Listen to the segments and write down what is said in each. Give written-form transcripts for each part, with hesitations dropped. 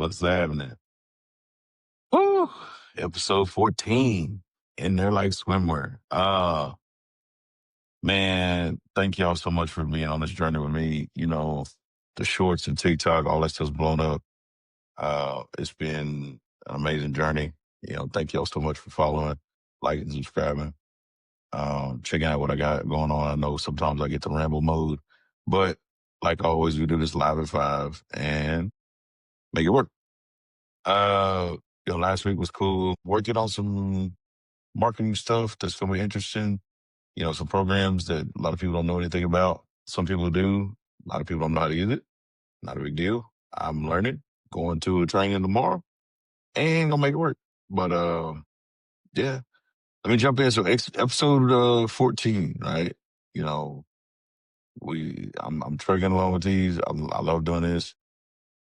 What's happening? Woo! Episode 14. In there like swimwear. Man, thank y'all so much for being on this journey with me. The shorts and TikTok, all that stuff's blown up. It's been an amazing journey. Thank y'all so much for following, liking, subscribing, checking out what I got going on. I know sometimes I get to ramble mode, but like always, we do this live at 5 and make it work. Last week was cool. Working on some marketing stuff that's gonna be interesting. Some programs that a lot of people don't know anything about. Some people do. A lot of people don't know how to use it. Not a big deal. I'm learning. Going to a training tomorrow and gonna make it work. But yeah. Let me jump in. So episode 14, right? You know, I'm trucking along with these. I love doing this.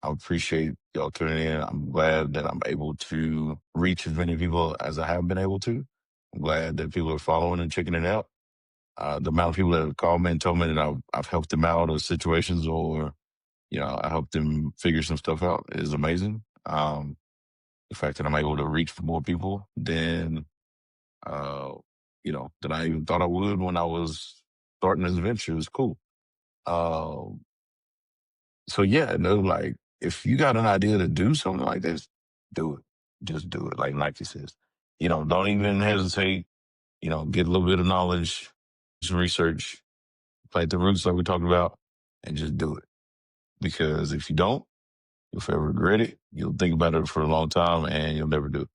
I appreciate y'all tuning in. I'm glad that I'm able to reach as many people as I have been able to. I'm glad that people are following and checking it out. The amount of people that have called me and told me that I've helped them out of situations or, I helped them figure some stuff out is amazing. The fact that I'm able to reach more people uh, than I even thought I would when I was starting this venture is cool. Um, So yeah, no, like if you got an idea to do something like this, do it. Just do it. Like Nike says. Don't even hesitate. Get a little bit of knowledge, some research, plant the roots like we talked about, and just do it. Because if you don't, you'll forever regret it. You'll think about it for a long time and you'll never do it.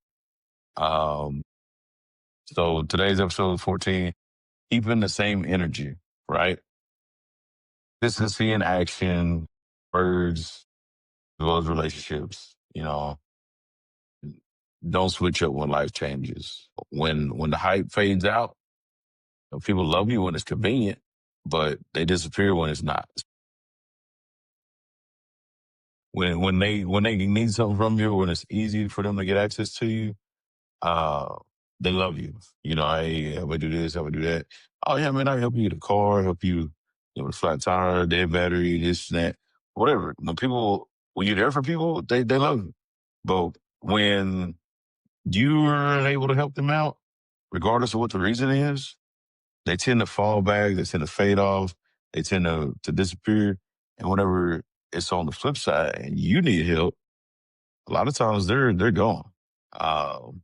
So today's episode 14, keeping the same energy, right? Consistency in action, words, as well as relationships, don't switch up when life changes. When the hype fades out, people love you when it's convenient, but they disappear when it's not. When they need something from you, when it's easy for them to get access to you, uh, they love you. Hey, how I do this, how I do that. Oh yeah, man, I help you get a car, help you, with a flat tire, dead battery, this and that, whatever. When you're there for people, they love you. But when you are able to help them out, regardless of what the reason is, they tend to fall back, they tend to fade off, they tend to disappear. And whenever it's on the flip side and you need help, a lot of times they're gone. Um,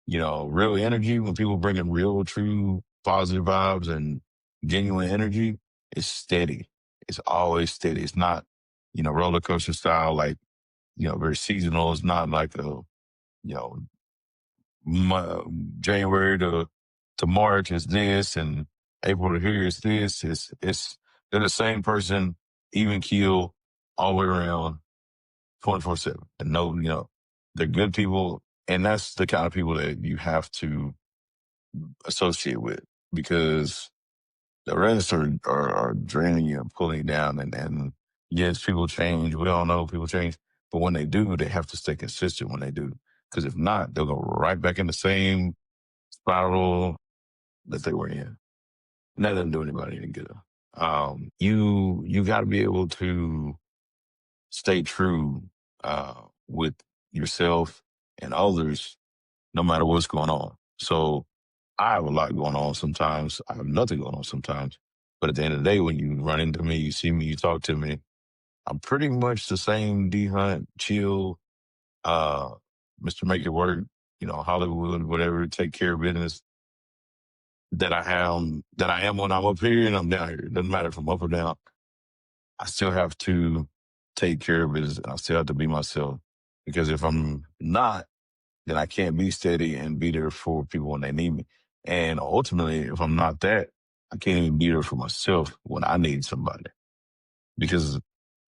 real energy, when people bring in real, true, positive vibes and genuine energy, it's steady. It's always steady. It's not, roller coaster style, like, very seasonal. It's not like you know, January to March is this, and April to here is this. It's they're the same person, even keel, all the way around, 24/7. And no, they're good people, and that's the kind of people that you have to associate with because the rest are draining you and pulling you down. And yes, people change. We all know people change, but when they do, they have to stay consistent when they do. Because if not, they'll go right back in the same spiral that they were in. And that doesn't do anybody any good. You got to be able to stay true with yourself and others, no matter what's going on. So I have a lot going on sometimes. I have nothing going on sometimes. But at the end of the day, when you run into me, you see me, you talk to me, I'm pretty much the same D Hunt, chill, uh, Mr. Make It Work, Hollywood, whatever, take care of business that I am when I'm up here and I'm down here. It doesn't matter if I'm up or down. I still have to take care of business and I still have to be myself. Because if I'm not, then I can't be steady and be there for people when they need me. And ultimately, if I'm not that, I can't even be there for myself when I need somebody. Because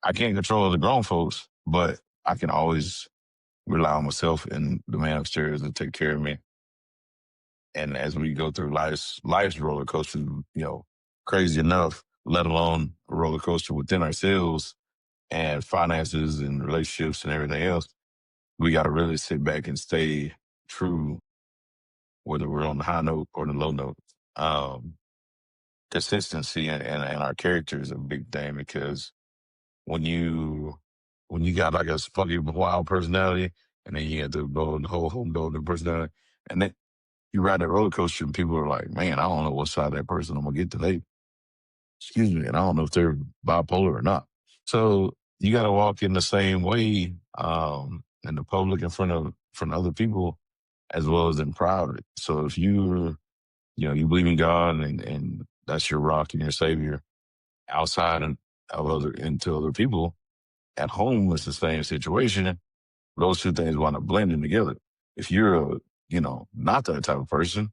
I can't control the grown folks, but I can always rely on myself and the man upstairs to take care of me. And as we go through life's roller coaster, crazy enough, let alone a roller coaster within ourselves and finances and relationships and everything else, we got to really sit back and stay true, whether we're on the high note or the low note. Um, Consistency and our character is a big thing because when you when you got like a spunky, wild personality, and then you have to go the whole home golden personality, and then you ride that roller coaster, and people are like, "Man, I don't know what side of that person I'm gonna get today." Excuse me, and I don't know if they're bipolar or not. So you got to walk in the same way in the public in front of other people as well as in private. So if you believe in God and that's your rock and your savior outside and of other into other people, at home it's the same situation. Those two things wind up blending together. If you're not that type of person,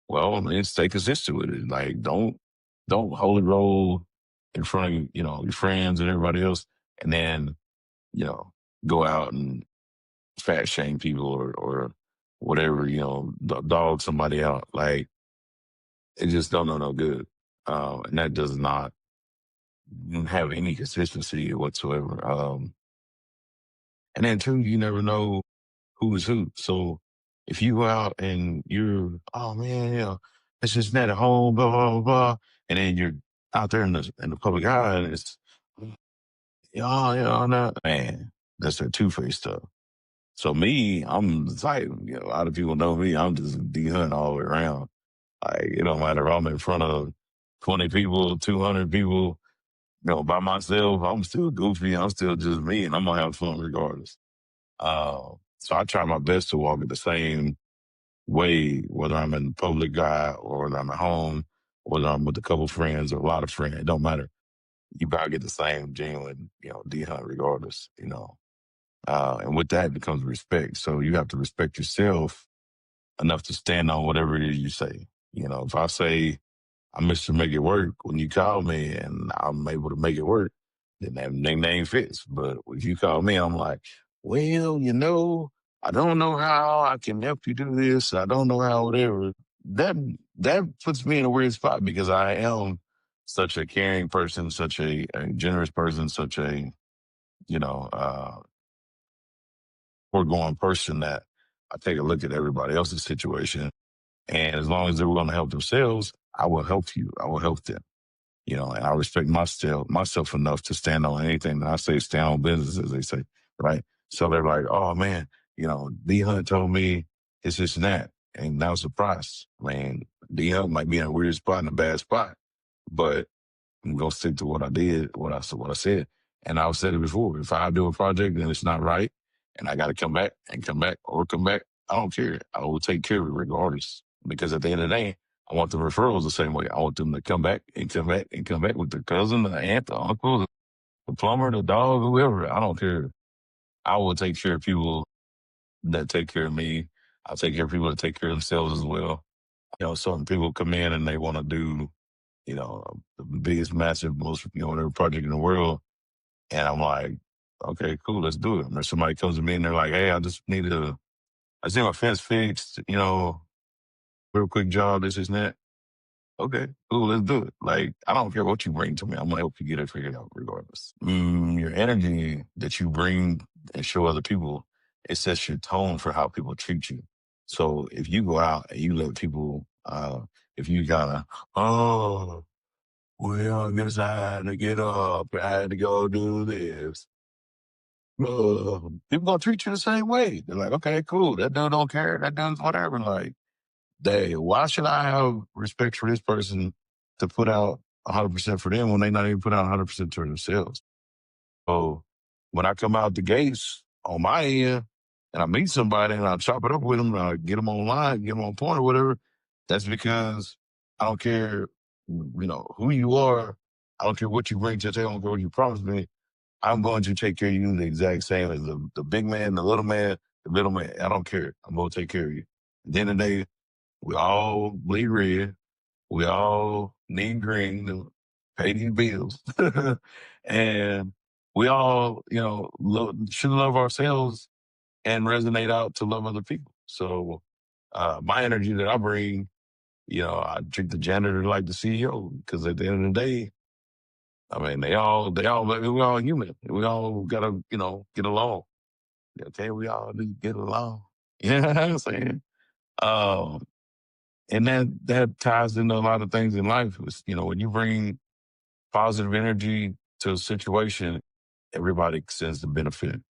well, then stay consistent with it. Like don't holy roll in front of your friends and everybody else, and then you know go out and fat shame people or whatever. Dog somebody out. Like it just don't know no good, and that does not have any consistency whatsoever. And then two, you never know who is who. So if you go out and you're, oh man, it's just not at home, blah blah blah, blah, and then you're out there in the public eye, and it's, no, man, that's that two faced stuff. So me, I'm the type. A lot of people know me. I'm just D Hunt all the way around. Like it don't matter if I'm in front of 20 people, 200 people, by myself. I'm still goofy. I'm still just me, and I'm gonna have fun regardless. So I try my best to walk in the same way, whether I'm in public guy or whether I'm at home, whether I'm with a couple friends or a lot of friends. It don't matter. You gotta get the same genuine, D Hunt regardless. And with that becomes respect. So you have to respect yourself enough to stand on whatever it is you say. If I say I'm Mr. Make It Work, when you call me and I'm able to make it work, then that nickname fits. But if you call me, I'm like, well, I don't know how I can help you do this. I don't know how, whatever. That that puts me in a weird spot because I am such a caring person, such a generous person, such a, you know, uh, foregoing person that I take a look at everybody else's situation. And as long as they're going to help themselves, I will help you. I will help them. And I respect myself enough to stand on anything that I say, stand on business, as they say, right? So they're like, oh man, D Hunt told me it's this and that. And that was a surprise. I mean, D Hunt might be in a weird spot, in a bad spot, but I'm gonna stick to what I did, what I said. And I've said it before. If I do a project and it's not right and I gotta come back, I don't care. I will take care of it regardless. Because at the end of the day, I want the referrals the same way. I want them to come back and come back and come back with the cousin, the aunt, the uncle, the plumber, the dog, whoever. I don't care. I will take care of people that take care of me. I'll take care of people that take care of themselves as well. Certain people come in and they want to do, the biggest, massive, most, whatever project in the world. And I'm like, okay, cool, let's do it. And if somebody comes to me and they're like, hey, I just need my fence fixed, real quick job, this, is that. Okay, cool, let's do it. Like, I don't care what you bring to me. I'm gonna help you get it figured out regardless. Your energy that you bring and show other people, it sets your tone for how people treat you. So if you go out and you let people, if you gotta, oh, well, I guess I had to get up, I had to go do this. People gonna treat you the same way. They're like, okay, cool, that dude don't care, that dude's whatever. Like, why should I have respect for this person to put out 100% for them when they not even put out 100% to themselves? So when I come out the gates on my end and I meet somebody and I chop it up with them, and I get them online, get them on point or whatever, that's because I don't care, who you are. I don't care what you bring to the table. I don't care what you promise me. I'm going to take care of you the exact same as the big man, the little man, the middle man. I don't care. I'm going to take care of you. At the end of the day, we all bleed red. We all need green to pay these bills. And we all, should love ourselves and resonate out to love other people. So my energy that I bring, I treat the janitor like the CEO because at the end of the day, I mean, we all human. We all gotta, get along. Okay, we all need to get along. You know what I'm saying? Um, and that ties into a lot of things in life. When you bring positive energy to a situation, everybody stands to benefit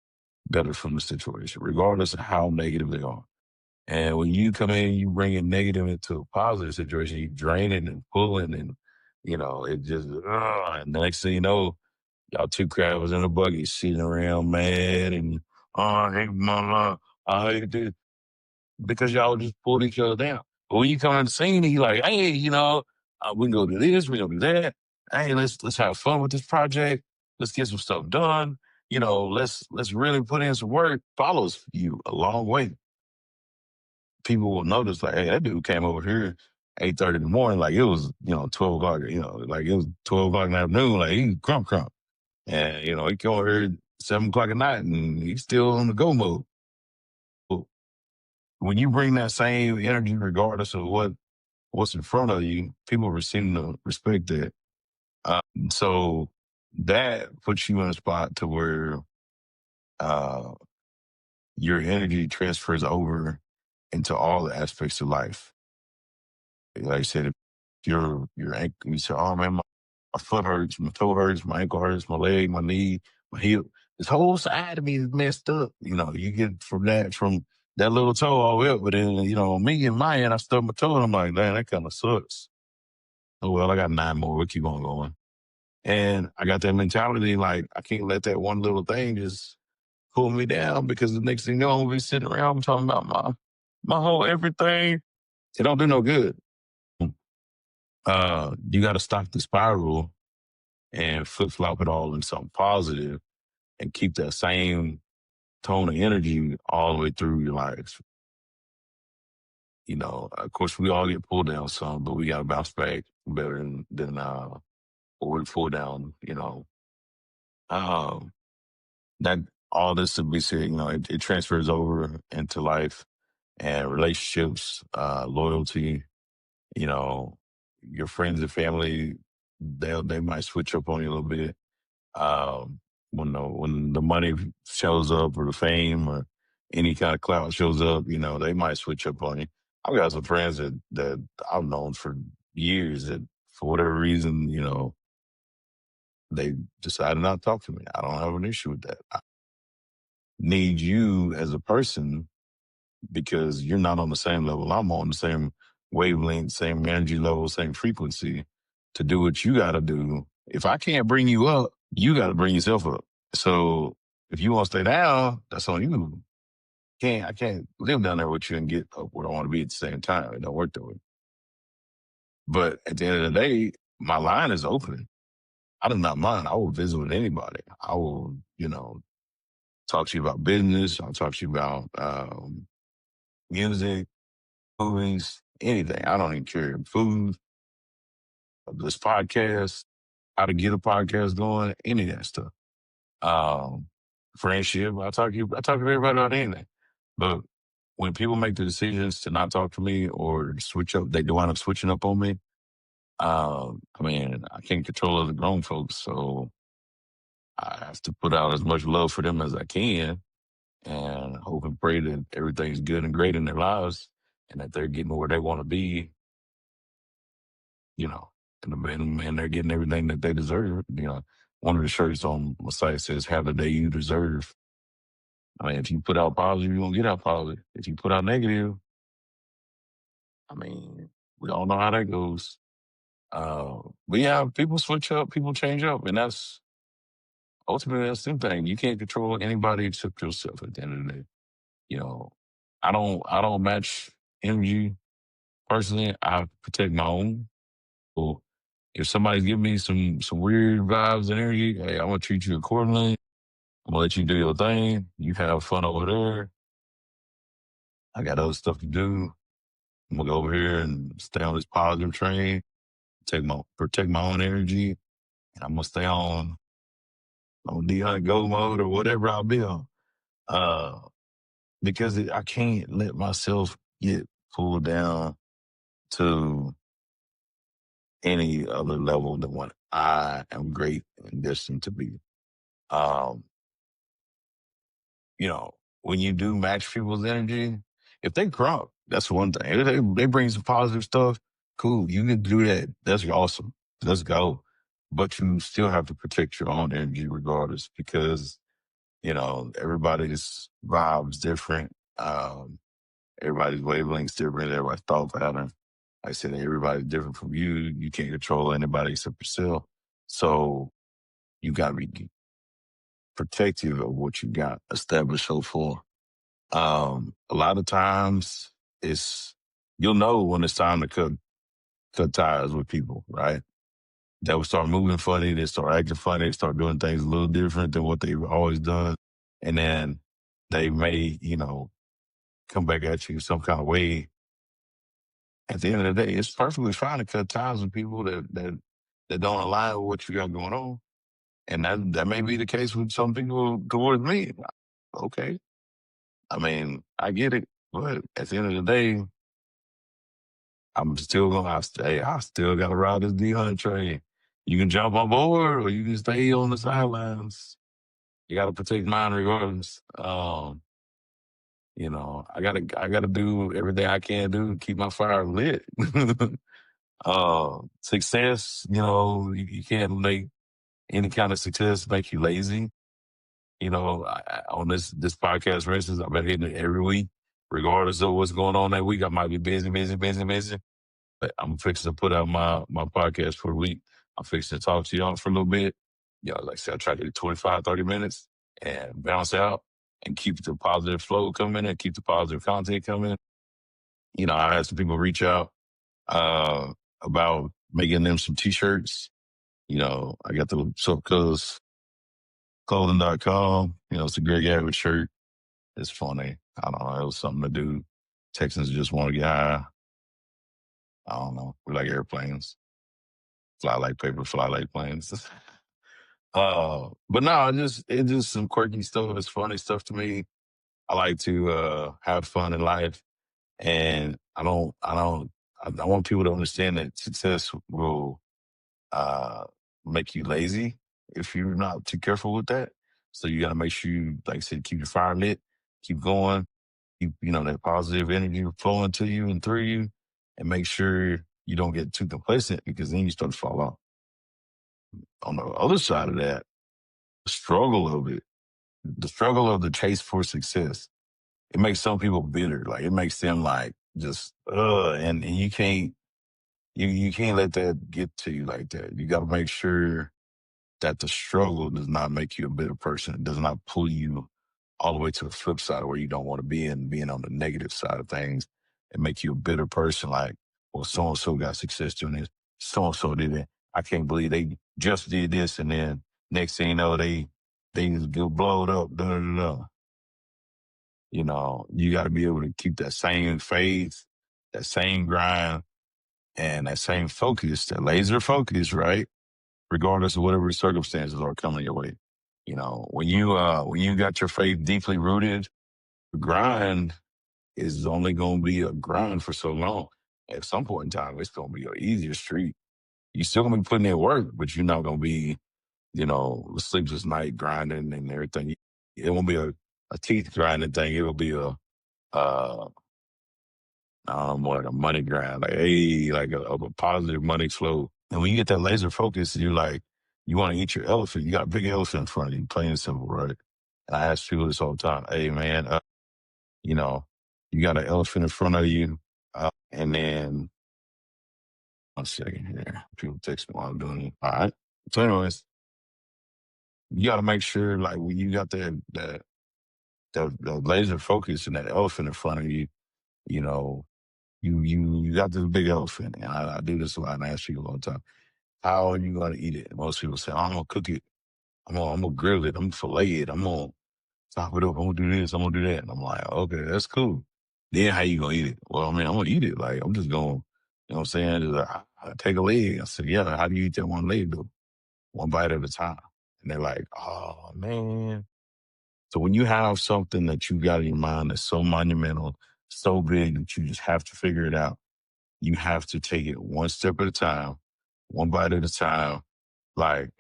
better from the situation, regardless of how negative they are. And when you come in, you bring in negative into a positive situation, you draining and pulling and, it just, and the next thing you know, y'all two crabs in a bucket sitting around mad and, oh, I hate my life. I hate this because y'all just pulled each other down. But when you come on the scene, you like, hey, we can go do this, we can go do that. Hey, let's have fun with this project. Let's get some stuff done. Let's really put in some work. Follows you a long way. People will notice, like, hey, that dude came over here 8:30 in the morning, like it was, 12 o'clock, like it was 12 o'clock in the afternoon, like he's crump. And, he came over here 7 o'clock at night and he's still on the go mode. When you bring that same energy, regardless of what's in front of you, people seem to respect that. So that puts you in a spot to where uh, your energy transfers over into all the aspects of life. Like I said, if your ankle, you say, "Oh man, my foot hurts, my toe hurts, my ankle hurts, my leg, my knee, my hip. This whole side of me is messed up." You get from that little toe all the way up, but then me and my end, I stubbed my toe, and I'm like, "Man, that kind of sucks." Oh well, I got 9 more. We keep on going, and I got that mentality like I can't let that one little thing just pull me down because the next thing you know, I'm gonna be sitting around talking about my whole everything. It don't do no good. You got to stop the spiral and flip flop it all into something positive and keep that same tone of energy all the way through your life. Of course, we all get pulled down some, but we got to bounce back better than what we pull down. Um, that all this to be said, it transfers over into life and relationships, loyalty. You know, your friends and family, they might switch up on you a little bit um, when the money shows up or the fame or any kind of clout shows up, they might switch up on you. I've got some friends that I've known for years that for whatever reason, they decided not to talk to me. I don't have an issue with that. I need you as a person because you're not on the same level I'm on, the same wavelength, same energy level, same frequency to do what you got to do. If I can't bring you up, you got to bring yourself up. So if you want to stay down, that's on you. I can't live down there with you and get up where I want to be at the same time. It don't work that way. But at the end of the day, my line is open. I do not mind. I will visit with anybody. I will, talk to you about business. I'll talk to you about music, movies, anything. I don't even care. Food, this podcast, how to get a podcast going, any of that stuff. Um, Friendship. I talk to everybody about anything. But when people make the decisions to not talk to me or switch up, they do wind up switching up on me. I can't control other grown folks, so I have to put out as much love for them as I can and hope and pray that everything's good and great in their lives and that they're getting where they want to be, you know, and they're getting everything that they deserve. One of the shirts on my site says, "Have the day you deserve." I mean, if you put out positive, you're going to get out positive. If you put out negative, I mean, we all know how that goes. But yeah, people switch up, people change up, and that's ultimately that's the thing. You can't control anybody except yourself at the end of the day. You know, I don't match energy personally. I protect my own. So if somebody's giving me some weird vibes and energy, hey, I'm gonna treat you accordingly. I'm gonna let you do your thing. You have fun over there. I got other stuff to do. I'm gonna go over here and stay on this positive train, protect my own energy, and I'm gonna stay on D-Hunt Go mode or whatever I'll be on. Uh, because I can't let myself get pulled down to any other level than what I am great and destined to be. Um, you know, when you do match people's energy, if they crunk, that's one thing. If they bring some positive stuff, cool. You can do that. That's awesome. Let's go. but you still have to protect your own energy regardless because, everybody's vibe's different. Everybody's wavelength's different. Everybody's thought pattern. Like I said, everybody's different from you. You can't control anybody except yourself. So you got to be protective of what you got established so far. A lot of times you'll know when it's time to cut ties with people, right? That will start moving funny, they start acting funny, they start doing things a little different than what they've always done. And then they may, come back at you some kind of way. At the end of the day, it's perfectly fine to cut ties with people that don't align with what you got going on. And that may be the case with some people towards me. Okay. I mean, I get it. But at the end of the day, I'm still gonna stay. I still gotta ride this D-Hunt train. You can jump on board or you can stay on the sidelines. You gotta protect mine regardless. I gotta do everything I can do to keep my fire lit. Success, you can't make any kind of success make you lazy. On this podcast, for instance, I've been hitting it every week, regardless of what's going on that week. I might be busy, busy, busy, busy. But I'm fixing to put out my podcast for the week. I'm fixing to talk to y'all for a little bit. Like I said, I try to do 25, 30 minutes and bounce out and keep the positive flow coming and keep the positive content coming. I had some people reach out uh, about making them some t-shirts. I got the Subcuz clothing.com. It's a great Average shirt. It's funny. I don't know. It was something to do. Texans just want to get high. I don't know. We like airplanes. Fly like paper, fly like planes. But no, it's just some quirky stuff. It's funny stuff to me. I like to have fun in life, and I want people to understand that success will uh, make you lazy if you're not too careful with that. So you got to make sure you, like I said, keep your fire lit, keep going, keep that positive energy flowing to you and through you, and make sure you don't get too complacent because then you start to fall off. On the other side of that, the struggle of it, the struggle of the chase for success, it makes some people bitter. Like it makes them like just and you can't let that get to you like that. You got to make sure that the struggle does not make you a bitter person. It does not pull you all the way to the flip side of where you don't want to be and being on the negative side of things and make you a bitter person. Like, well, so and so got success doing this, so and so did it. I can't believe they just did this, and then next thing you know, they just get blowed up. Da, da, da, da. You got to be able to keep that same faith, that same grind, and that same focus, that laser focus, right? Regardless of whatever circumstances are coming your way. When you got your faith deeply rooted, the grind is only going to be a grind for so long. At some point in time, it's going to be an easier street. You're still going to be putting in work, but you're not going to be, a sleepless night grinding and everything. It won't be a teeth grinding thing. It'll be uh, more like a money grind, like, hey, like a positive money flow. And when you get that laser focus, you want to eat your elephant. You got a big elephant in front of you, plain and simple, right? And I ask people this all the time. Hey, man, you know, you got an elephant in front of you. And then, one second here. People text me while I'm doing it. All right. So anyways, you got to make sure, like, when you got that laser focus and that elephant in front of you, you know, you got this big elephant. And I do this a lot and I ask people all the time, how are you going to eat it? And most people say, I'm going to cook it. I'm gonna grill it. I'm gonna fillet it. I'm gonna chop it up. I'm gonna do this. I'm gonna do that. And I'm like, okay, that's cool. Then how you gonna eat it? Well, I mean, I'm gonna eat it. Like, I'm just gonna, what I'm saying? Just, I take a leg. I said, yeah, how do you eat that one leg though? One bite at a time. And they're like, oh man. So when you have something that you got in your mind that's so monumental, so big that you just have to figure it out, you have to take it one step at a time, one bite at a time. Like,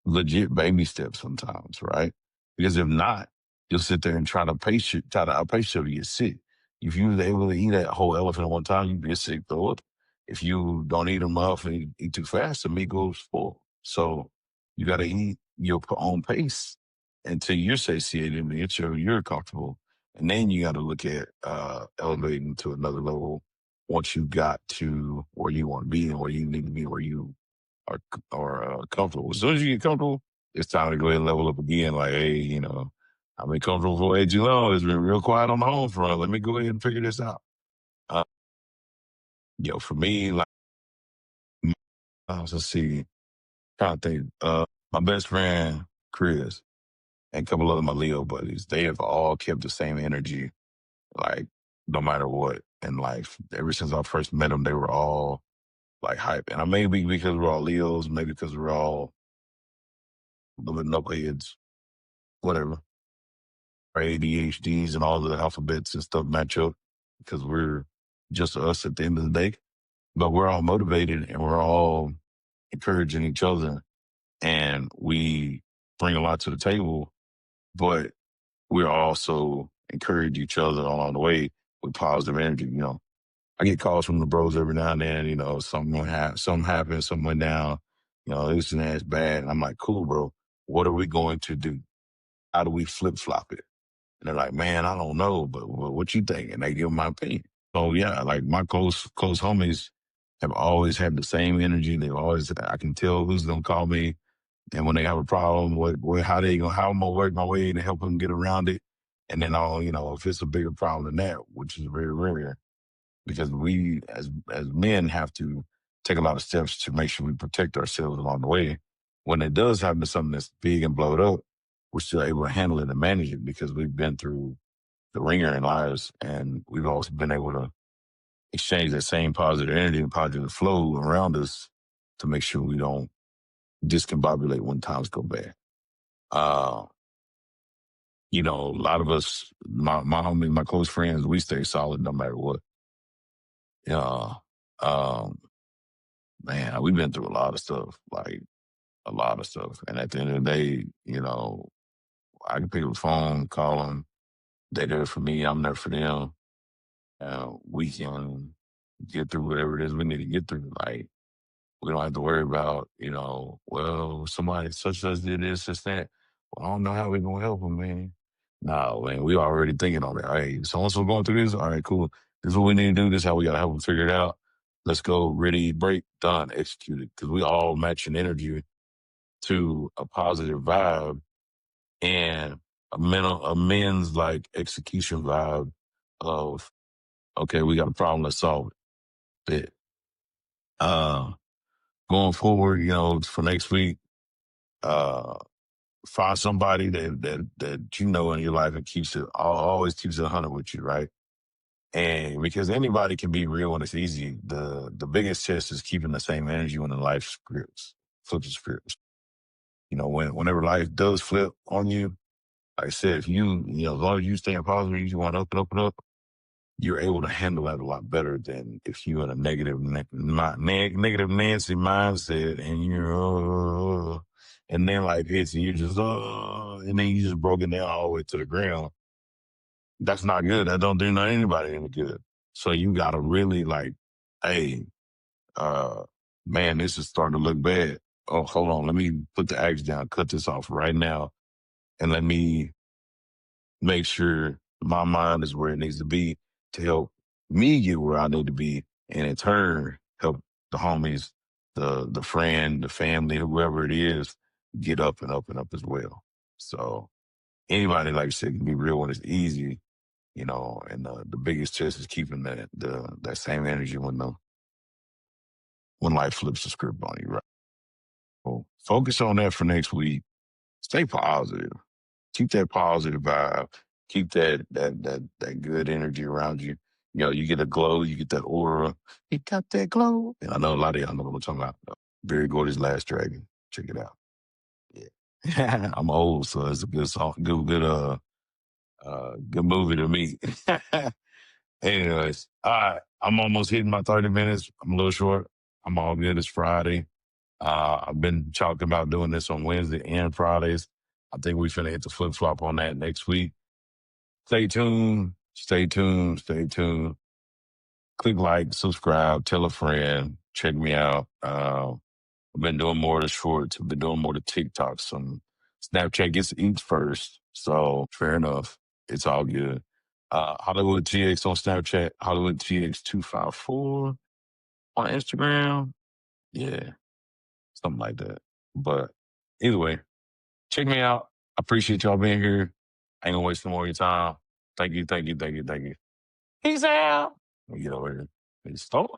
legit baby steps sometimes, right? Because if not, you'll sit there and try to outpace yourself to get sick. If you was able to eat that whole elephant at one time, you'd be sick, throw up. if you don't eat enough and eat too fast, the meat goes spoil. So you got to eat your own pace until you're satiated and until you're comfortable. And then you got to look at elevating to another level once you got to where you want to be and where you need to be, where you are, comfortable. As soon as you get comfortable, it's time to go ahead and level up again. Like, hey, I've been comfortable for way too long. It's been real quiet on the home front. Let me go ahead and figure this out. Uh, for me, like, let's see, trying to think. My best friend Chris and a couple of my Leo buddies, they have all kept the same energy, like no matter what in life. Ever since I first met them, they were all like hype. And I maybe because we're all Leos, maybe because we're all a little bit knuckleheads, whatever. Our ADHDs and all the alphabets and stuff match up because we're just us at the end of the day. But we're all motivated and we're all encouraging each other and we bring a lot to the table, but we also encourage each other along the way with positive energy. I get calls from the bros every now and then, something happened, something went down, this and that's bad. And I'm like, cool, bro. What are we going to do? How do we flip flop it? And they're like, man, I don't know, but what you think? And they give my opinion. So yeah, like my close homies have always had the same energy. They've always, I can tell who's going to call me. And when they have a problem, how how I'm gonna work my way to help them get around it. And then if it's a bigger problem than that, which is very rare, because we as men have to take a lot of steps to make sure we protect ourselves along the way. When it does happen to something that's big and blowed up, we're still able to handle it and manage it because we've been through the ringer in lives and we've also been able to exchange that same positive energy and positive flow around us to make sure we don't discombobulate when times go bad. Uh, a lot of us, my homies, my close friends, we stay solid no matter what. Yeah. Um, man, we've been through a lot of stuff, like a lot of stuff. And at the end of the day, I can pick up the phone, call them. They're there for me. I'm there for them. We can get through whatever it is we need to get through. Like, we don't have to worry about, well, somebody such as did this, that. Well, I don't know how we're going to help them, man. No, man, we already thinking on that. Hey, so-and-so going through this? All right, cool. This is what we need to do. This is how we got to help them figure it out. Let's go, ready, break, done, executed. Because we all match in energy to a positive vibe and a men's like execution vibe of, okay, we got a problem, let's solve it. Uh, Going forward, for next week, uh, find somebody that in your life and keeps it always keeps it 100 with you, right? And because anybody can be real when it's easy, the biggest test is keeping the same energy when the life flips the scripts. Whenever life does flip on you, like I said, if as long as you stay positive, you want up and up and up, you're able to handle that a lot better than if you're in a negative Nancy mindset and and then life hits and you're just, and then you just broken down all the way to the ground. That's not good. That don't do not anybody any good. So you gotta really like, hey, uh, man, this is starting to look bad. Oh, hold on. Let me put the axe down, cut this off right now. And let me make sure my mind is where it needs to be to help me get where I need to be, and in turn help the homies, the friend, the family, whoever it is, get up and up and up as well. So anybody, like I said, can be real when it's easy, and the biggest test is keeping that same energy when life flips the script on you, right? So focus on that for next week. Stay positive. Keep that positive vibe. Keep that good energy around you. You get a glow, you get that aura. You got that glow. And I know a lot of y'all know what I'm talking about. Barry Gordy's Last Dragon. Check it out. Yeah. I'm old, so it's a good song, good movie to me. Anyways, all right. I'm almost hitting my 30 minutes. I'm a little short. I'm all good. It's Friday. I've been talking about doing this on Wednesday and Fridays. I think we finna hit the flip flop on that next week. Stay tuned. Stay tuned. Stay tuned. click like, subscribe, tell a friend, check me out. I've been doing more of the shorts. I've been doing more of the TikToks. Some Snapchat gets eats first. So fair enough. It's all good. Hollywood GX on Snapchat, Hollywood GX 254 on Instagram. Yeah, something like that. But either way, check me out. I appreciate y'all being here. I ain't gonna waste no more of your time. Thank you, thank you, thank you, thank you. Peace out. Let me get over here. Start.